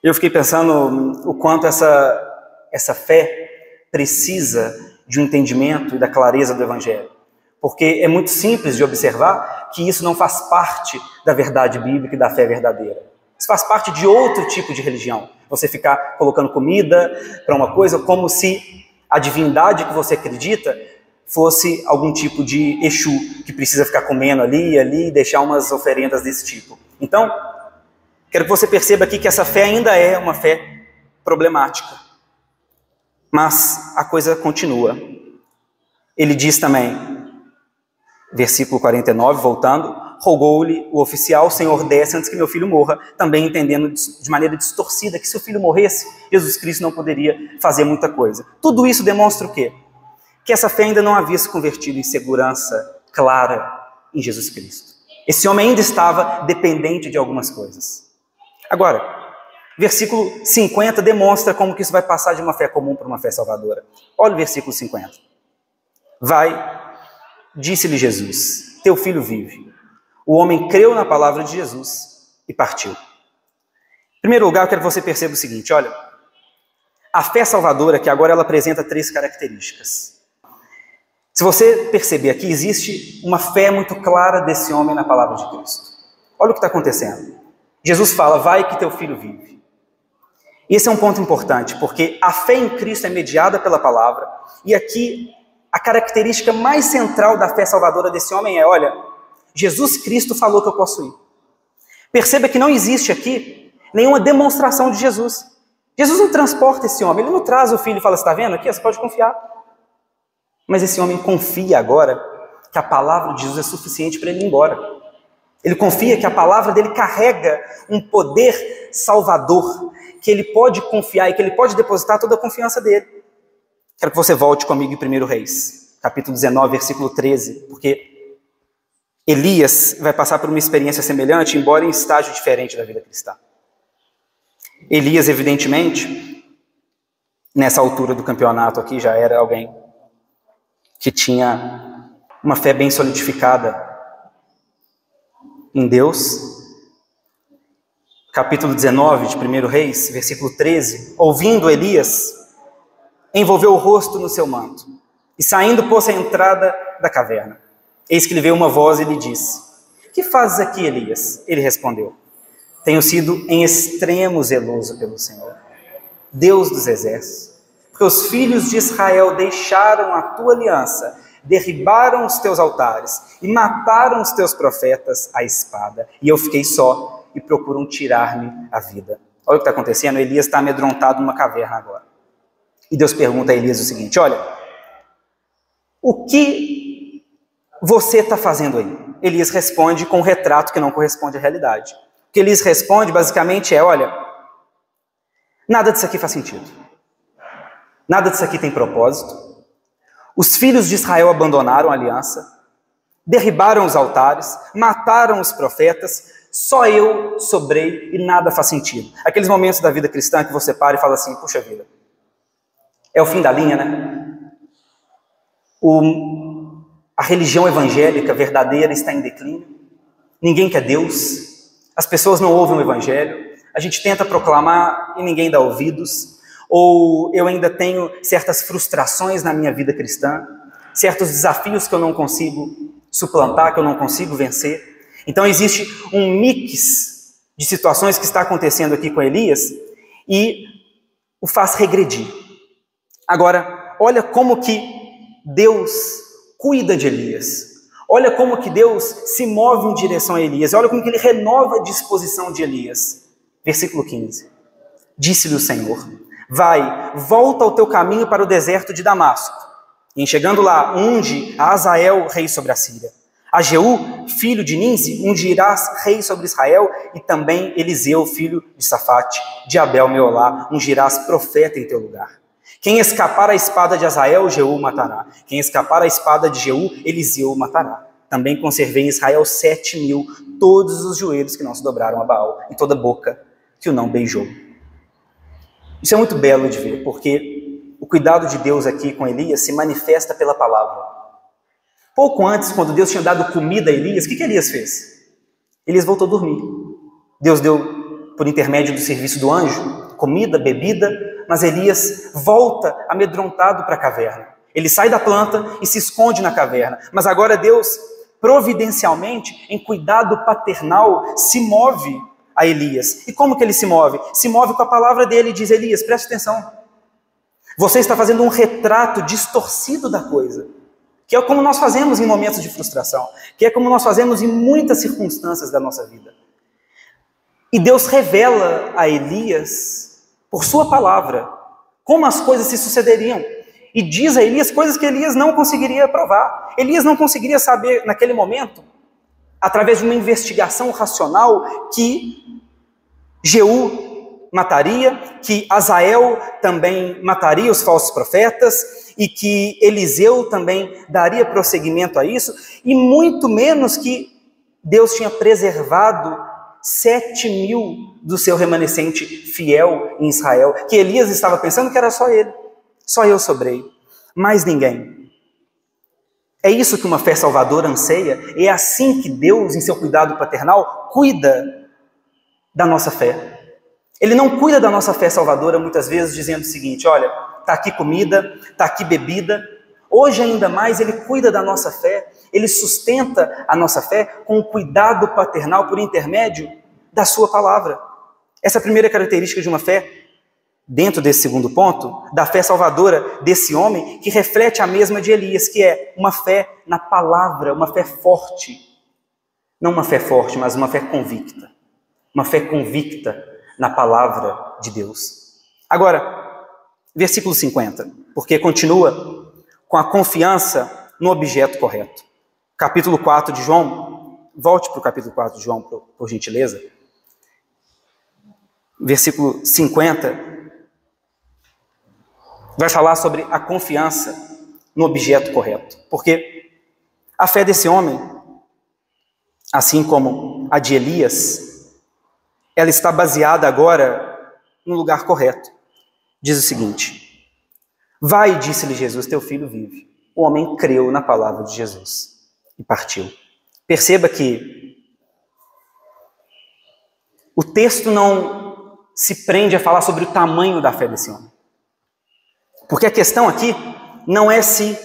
Eu fiquei pensando o quanto essa fé precisa de um entendimento e da clareza do Evangelho. Porque é muito simples de observar que isso não faz parte da verdade bíblica e da fé verdadeira. Isso faz parte de outro tipo de religião. Você ficar colocando comida para uma coisa como se a divindade que você acredita fosse algum tipo de Exu que precisa ficar comendo ali e deixar umas oferendas desse tipo. Então, quero que você perceba aqui que essa fé ainda é uma fé problemática. Mas a coisa continua. Ele diz também, versículo 49, voltando, rogou-lhe o oficial: Senhor, desce antes que meu filho morra, também entendendo de maneira distorcida que se o filho morresse, Jesus Cristo não poderia fazer muita coisa. Tudo isso demonstra o quê? Que essa fé ainda não havia se convertido em segurança clara em Jesus Cristo. Esse homem ainda estava dependente de algumas coisas. Agora, versículo 50 demonstra como que isso vai passar de uma fé comum para uma fé salvadora. Olha o versículo 50. Vai, disse-lhe Jesus: teu filho vive. O homem creu na palavra de Jesus e partiu. Em primeiro lugar, eu quero que você perceba o seguinte, olha, a fé salvadora, que agora ela apresenta 3 características. Se você perceber aqui, existe uma fé muito clara desse homem na palavra de Cristo. Olha o que está acontecendo. Jesus fala: vai que teu filho vive. Esse é um ponto importante, porque a fé em Cristo é mediada pela palavra, e aqui a característica mais central da fé salvadora desse homem é, olha, Jesus Cristo falou que eu posso ir. Perceba que não existe aqui nenhuma demonstração de Jesus. Jesus não transporta esse homem, ele não traz o filho e fala: você está vendo aqui? Você pode confiar. Mas esse homem confia agora que a palavra de Jesus é suficiente para ele ir embora. Ele confia que a palavra dele carrega um poder salvador, que ele pode confiar e que ele pode depositar toda a confiança dele. Quero que você volte comigo em 1 Reis, capítulo 19, versículo 13, porque Elias vai passar por uma experiência semelhante, embora em estágio diferente da vida cristã. Elias, evidentemente, nessa altura do campeonato aqui, já era alguém que tinha uma fé bem solidificada em Deus. Capítulo 19 de 1 Reis, versículo 13. Ouvindo Elias, envolveu o rosto no seu manto e saindo pôs a entrada da caverna. Eis que lhe veio uma voz e lhe disse: que fazes aqui, Elias? Ele respondeu: tenho sido em extremo zeloso pelo Senhor, Deus dos exércitos, porque os filhos de Israel deixaram a tua aliança, derribaram os teus altares e mataram os teus profetas à espada. E eu fiquei só e procuram tirar-me a vida. Olha o que está acontecendo. Elias está amedrontado numa caverna agora. E Deus pergunta a Elias o seguinte: olha, o que você está fazendo aí? Elias responde com um retrato que não corresponde à realidade. O que Elias responde basicamente é: olha, nada disso aqui faz sentido. Nada disso aqui tem propósito. Os filhos de Israel abandonaram a aliança, derribaram os altares, mataram os profetas, só eu sobrei e nada faz sentido. Aqueles momentos da vida cristã que você para e fala assim: puxa vida, é o fim da linha, né? A religião evangélica verdadeira está em declínio, ninguém quer Deus, as pessoas não ouvem o evangelho, a gente tenta proclamar e ninguém dá ouvidos. Ou eu ainda tenho certas frustrações na minha vida cristã, certos desafios que eu não consigo suplantar, que eu não consigo vencer. Então existe um mix de situações que está acontecendo aqui com Elias e o faz regredir. Agora, olha como que Deus cuida de Elias. Olha como que Deus se move em direção a Elias. Olha como que ele renova a disposição de Elias. Versículo 15. Disse-lhe o Senhor: vai, volta ao teu caminho para o deserto de Damasco. E chegando lá, unge a Azael, rei sobre a Síria. A Jeú, filho de Ninzi, ungirás rei sobre Israel, e também Eliseu, filho de Safate, de Abel Meolá, ungirás profeta em teu lugar. Quem escapar à espada de Azael, Jeú matará. Quem escapar à espada de Jeú, Eliseu matará. Também conservei em Israel 7.000, todos os joelhos que não se dobraram a Baal, e toda boca que o não beijou. Isso é muito belo de ver, porque o cuidado de Deus aqui com Elias se manifesta pela palavra. Pouco antes, quando Deus tinha dado comida a Elias, o que Elias fez? Elias voltou a dormir. Deus deu, por intermédio do serviço do anjo, comida, bebida, mas Elias volta amedrontado para a caverna. Ele sai da planta e se esconde na caverna. Mas agora Deus, providencialmente, em cuidado paternal, se move a Elias. E como que ele se move? Se move com a palavra dele e diz: Elias, preste atenção. Você está fazendo um retrato distorcido da coisa, que é como nós fazemos em momentos de frustração, que é como nós fazemos em muitas circunstâncias da nossa vida. E Deus revela a Elias, por sua palavra, como as coisas se sucederiam. E diz a Elias coisas que Elias não conseguiria provar. Elias não conseguiria saber, naquele momento, através de uma investigação racional, que Jeú mataria, que Azael também mataria os falsos profetas, e que Eliseu também daria prosseguimento a isso, e muito menos que Deus tinha preservado 7.000 do seu remanescente fiel em Israel, que Elias estava pensando que era só ele, só eu sobrei, mais ninguém. É isso que uma fé salvadora anseia, é assim que Deus, em seu cuidado paternal, cuida da nossa fé. Ele não cuida da nossa fé salvadora muitas vezes dizendo o seguinte: olha, está aqui comida, está aqui bebida. Hoje ainda mais ele cuida da nossa fé, ele sustenta a nossa fé com o cuidado paternal por intermédio da sua palavra. Essa é a primeira característica de uma fé, dentro desse segundo ponto, da fé salvadora desse homem, que reflete a mesma de Elias, que é uma fé na palavra, uma fé forte. Não uma fé forte, mas uma fé convicta. Uma fé convicta na palavra de Deus. Agora, versículo 50, porque continua com a confiança no objeto correto. Capítulo 4 de João, Volte para o capítulo 4 de João, por gentileza. Versículo 50 vai falar sobre a confiança no objeto correto. Porque a fé desse homem, assim como a de Elias, ela está baseada agora no lugar correto. Diz o seguinte: vai, disse-lhe Jesus, teu filho vive. O homem creu na palavra de Jesus e partiu. Perceba que o texto não se prende a falar sobre o tamanho da fé desse homem. Porque a questão aqui não é se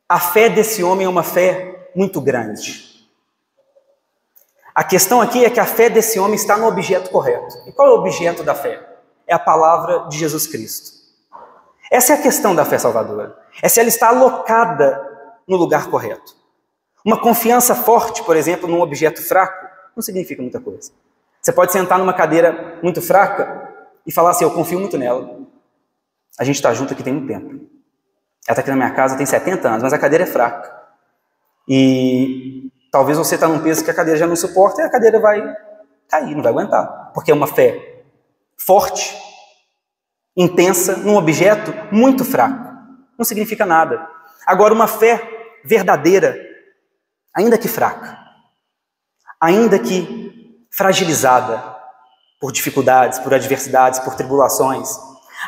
a fé desse homem é uma fé muito grande. A questão aqui é que a fé desse homem está no objeto correto. E qual é o objeto da fé? É a palavra de Jesus Cristo. Essa é a questão da fé salvadora. É se ela está alocada no lugar correto. Uma confiança forte, por exemplo, num objeto fraco, não significa muita coisa. Você pode sentar numa cadeira muito fraca e falar assim: eu confio muito nela. A gente está junto aqui tem muito tempo. Ela está aqui na minha casa tem 70 anos, mas a cadeira é fraca. E talvez você está num peso que a cadeira já não suporta e a cadeira vai cair, não vai aguentar. Porque é uma fé forte, intensa, num objeto muito fraco. Não significa nada. Agora, uma fé verdadeira, ainda que fraca, ainda que fragilizada por dificuldades, por adversidades, por tribulações,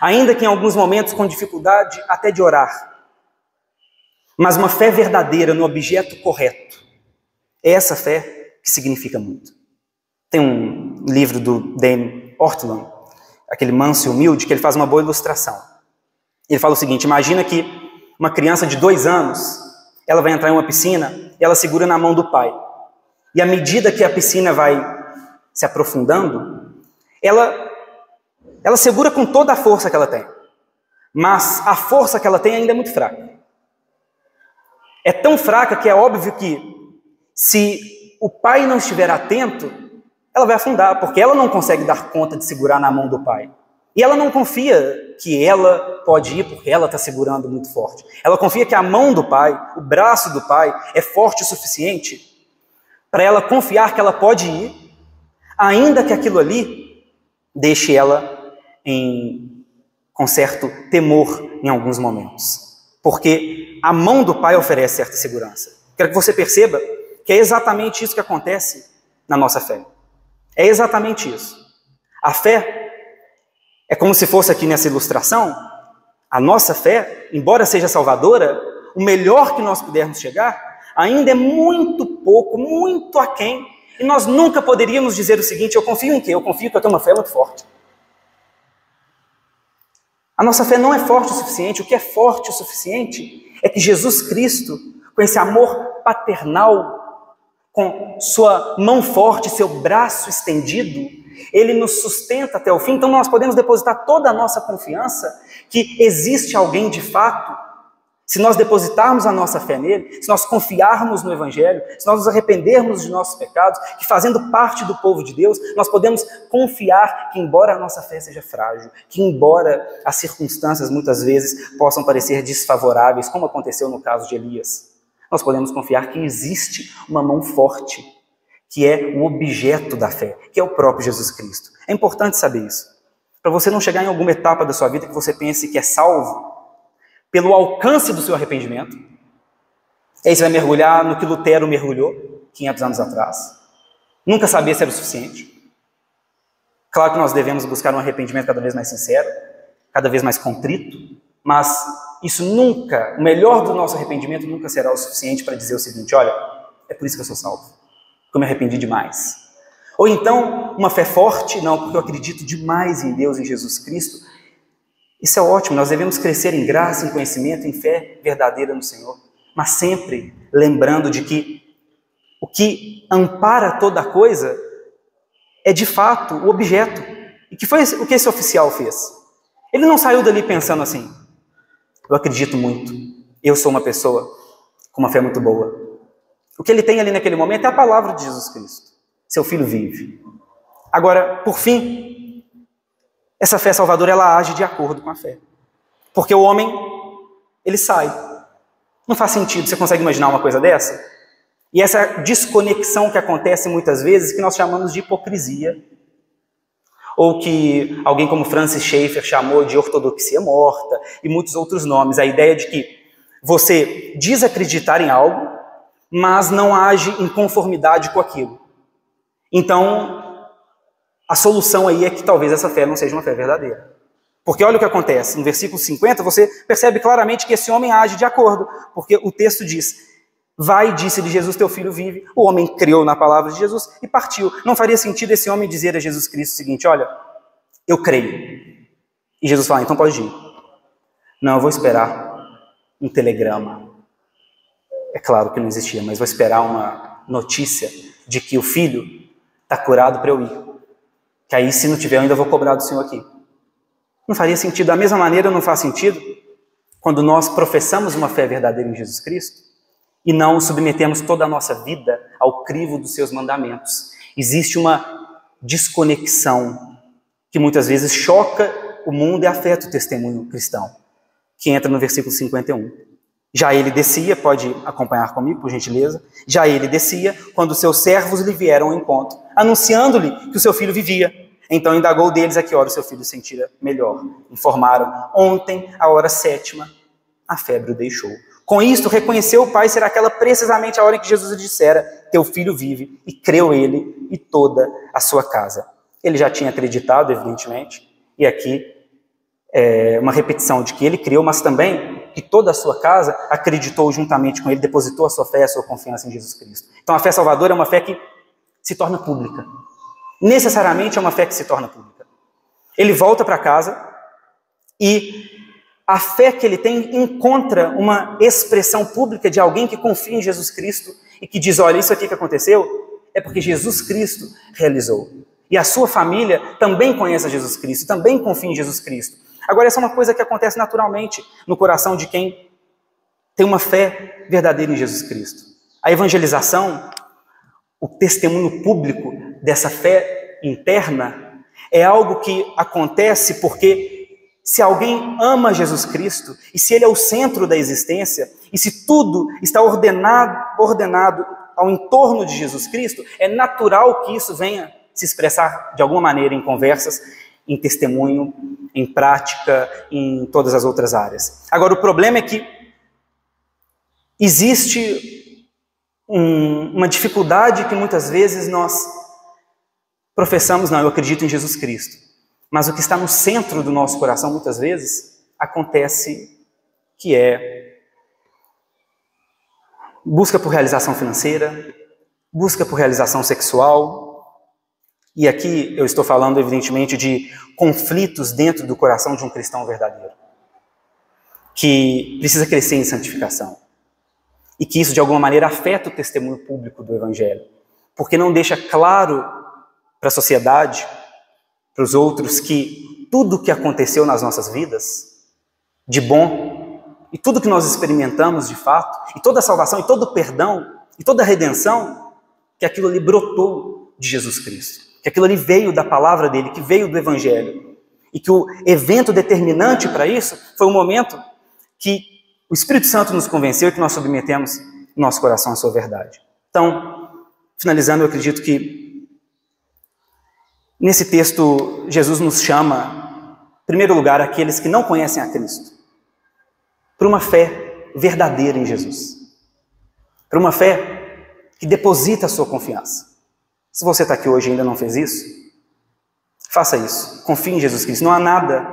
ainda que em alguns momentos com dificuldade até de orar, mas uma fé verdadeira no objeto correto, é essa fé que significa muito. Tem um livro do Dan Ortlund, aquele manso e humilde, que ele faz uma boa ilustração. Ele fala o seguinte: imagina que uma criança de 2 anos, ela vai entrar em uma piscina e ela segura na mão do pai. E à medida que a piscina vai se aprofundando, ela segura com toda a força que ela tem. Mas a força que ela tem ainda é muito fraca. É tão fraca que é óbvio que, se o pai não estiver atento, ela vai afundar, porque ela não consegue dar conta de segurar na mão do pai. E ela não confia que ela pode ir porque ela está segurando muito forte. Ela confia que a mão do pai, o braço do pai, é forte o suficiente para ela confiar que ela pode ir, ainda que aquilo ali deixe ela com certo temor em alguns momentos. Porque a mão do pai oferece certa segurança. Quero que você perceba que é exatamente isso que acontece na nossa fé. É exatamente isso. A fé é como se fosse aqui nessa ilustração, a nossa fé, embora seja salvadora, o melhor que nós pudermos chegar, ainda é muito pouco, muito aquém, e nós nunca poderíamos dizer o seguinte: eu confio em quê? Eu confio que eu tenho uma fé muito forte. A nossa fé não é forte o suficiente. O que é forte o suficiente é que Jesus Cristo, com esse amor paternal, com sua mão forte, seu braço estendido, ele nos sustenta até o fim. Então nós podemos depositar toda a nossa confiança que existe alguém de fato. Se nós depositarmos a nossa fé nele, se nós confiarmos no Evangelho, se nós nos arrependermos de nossos pecados, que fazendo parte do povo de Deus, nós podemos confiar que, embora a nossa fé seja frágil, que embora as circunstâncias muitas vezes possam parecer desfavoráveis, como aconteceu no caso de Elias, nós podemos confiar que existe uma mão forte, que é o objeto da fé, que é o próprio Jesus Cristo. É importante saber isso, para você não chegar em alguma etapa da sua vida que você pense que é salvo pelo alcance do seu arrependimento. E aí você vai mergulhar no que Lutero mergulhou 500 anos atrás. Nunca sabia se era o suficiente. Claro que nós devemos buscar um arrependimento cada vez mais sincero, cada vez mais contrito, mas isso nunca, o melhor do nosso arrependimento nunca será o suficiente para dizer o seguinte: olha, é por isso que eu sou salvo, porque eu me arrependi demais. Ou então, uma fé forte, não, porque eu acredito demais em Deus, em Jesus Cristo. Isso é ótimo, nós devemos crescer em graça, em conhecimento, em fé verdadeira no Senhor, mas sempre lembrando de que o que ampara toda coisa é de fato o objeto. E que foi o que esse oficial fez? Ele não saiu dali pensando assim: eu acredito muito, eu sou uma pessoa com uma fé muito boa. O que ele tem ali naquele momento é a palavra de Jesus Cristo. Seu filho vive. Agora, por fim, essa fé salvadora, ela age de acordo com a fé. Porque o homem, ele sai. Não faz sentido. Você consegue imaginar uma coisa dessa? E essa desconexão que acontece muitas vezes, que nós chamamos de hipocrisia, ou que alguém como Francis Schaeffer chamou de ortodoxia morta, e muitos outros nomes. A ideia de que você diz acreditar em algo, mas não age em conformidade com aquilo. Então, a solução aí é que talvez essa fé não seja uma fé verdadeira. Porque olha o que acontece, no versículo 50 você percebe claramente que esse homem age de acordo, porque o texto diz: vai, disse-lhe Jesus, teu filho vive. O homem creu na palavra de Jesus e partiu. Não faria sentido esse homem dizer a Jesus Cristo o seguinte: olha, eu creio. E Jesus fala: então pode ir. Não, eu vou esperar um telegrama. É claro que não existia, mas vou esperar uma notícia de que o filho está curado para eu ir. Que aí, se não tiver, eu ainda vou cobrar do Senhor aqui. Não faria sentido. Da mesma maneira, não faz sentido quando nós professamos uma fé verdadeira em Jesus Cristo e não submetemos toda a nossa vida ao crivo dos seus mandamentos. Existe uma desconexão que muitas vezes choca o mundo e afeta o testemunho cristão, que entra no versículo 51. Já ele descia, pode acompanhar comigo, por gentileza. Já ele descia quando seus servos lhe vieram ao encontro, anunciando-lhe que o seu filho vivia. Então indagou deles a que hora o seu filho sentira melhor. Informaram: ontem, à hora 7ª, a febre o deixou. Com isto, reconheceu o pai ser aquela precisamente a hora em que Jesus lhe dissera: teu filho vive, e creu ele e toda a sua casa. Ele já tinha acreditado, evidentemente, e aqui é uma repetição de que ele creu, mas também que toda a sua casa acreditou juntamente com ele, depositou a sua fé, a sua confiança em Jesus Cristo. Então a fé salvadora é uma fé que se torna pública. Necessariamente é uma fé que se torna pública. Ele volta para casa e a fé que ele tem encontra uma expressão pública de alguém que confia em Jesus Cristo e que diz: olha, isso aqui que aconteceu é porque Jesus Cristo realizou. E a sua família também conhece a Jesus Cristo, também confia em Jesus Cristo. Agora, essa é uma coisa que acontece naturalmente no coração de quem tem uma fé verdadeira em Jesus Cristo. A evangelização, o testemunho público dessa fé interna, é algo que acontece porque se alguém ama Jesus Cristo, e se ele é o centro da existência, e se tudo está ordenado ao entorno de Jesus Cristo, é natural que isso venha se expressar de alguma maneira em conversas, em testemunho, em prática, em todas as outras áreas. Agora, o problema é que existe uma dificuldade que muitas vezes nós professamos: não, eu acredito em Jesus Cristo. Mas o que está no centro do nosso coração, muitas vezes, acontece que é busca por realização financeira, busca por realização sexual. E aqui eu estou falando, evidentemente, de conflitos dentro do coração de um cristão verdadeiro, que precisa crescer em santificação. E que isso, de alguma maneira, afeta o testemunho público do Evangelho, porque não deixa claro para a sociedade, para os outros, que tudo o que aconteceu nas nossas vidas, de bom, e tudo que nós experimentamos de fato, e toda a salvação, e todo o perdão, e toda a redenção, que aquilo ali brotou de Jesus Cristo. Que aquilo ali veio da palavra dele, que veio do Evangelho. E que o evento determinante para isso foi o momento que o Espírito Santo nos convenceu e que nós submetemos nosso coração à sua verdade. Então, finalizando, eu acredito que nesse texto Jesus nos chama, em primeiro lugar, aqueles que não conhecem a Cristo, para uma fé verdadeira em Jesus. Para uma fé que deposita a sua confiança. Se você está aqui hoje e ainda não fez isso, faça isso. Confie em Jesus Cristo. Não há nada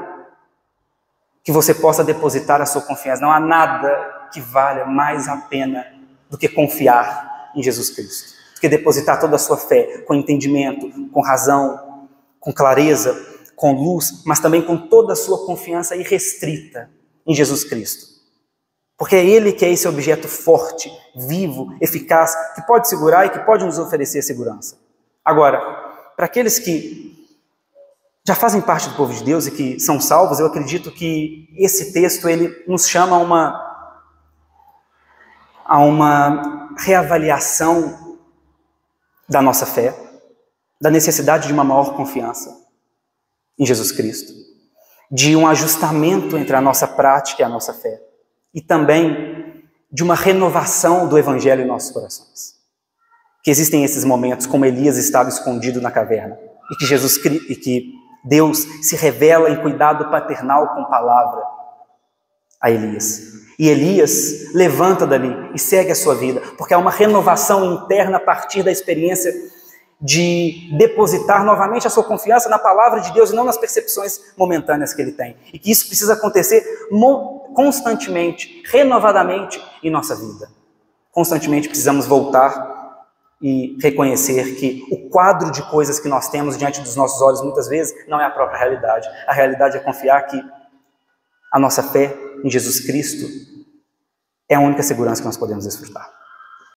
que você possa depositar a sua confiança. Não há nada que valha mais a pena do que confiar em Jesus Cristo. Do que depositar toda a sua fé com entendimento, com razão, com clareza, com luz, mas também com toda a sua confiança irrestrita em Jesus Cristo. Porque é Ele que é esse objeto forte, vivo, eficaz, que pode segurar e que pode nos oferecer segurança. Agora, para aqueles que já fazem parte do povo de Deus e que são salvos, eu acredito que esse texto ele nos chama a uma reavaliação da nossa fé, da necessidade de uma maior confiança em Jesus Cristo, de um ajustamento entre a nossa prática e a nossa fé, e também de uma renovação do Evangelho em nossos corações. que existem esses momentos como Elias estava escondido na caverna e que Deus se revela em cuidado paternal com palavra a Elias. E Elias levanta dali e segue a sua vida, porque há uma renovação interna a partir da experiência de depositar novamente a sua confiança na palavra de Deus e não nas percepções momentâneas que ele tem. E que isso precisa acontecer constantemente, renovadamente em nossa vida. Constantemente precisamos voltar e reconhecer que o quadro de coisas que nós temos diante dos nossos olhos muitas vezes não é a própria realidade. A realidade é confiar que a nossa fé em Jesus Cristo é a única segurança que nós podemos desfrutar.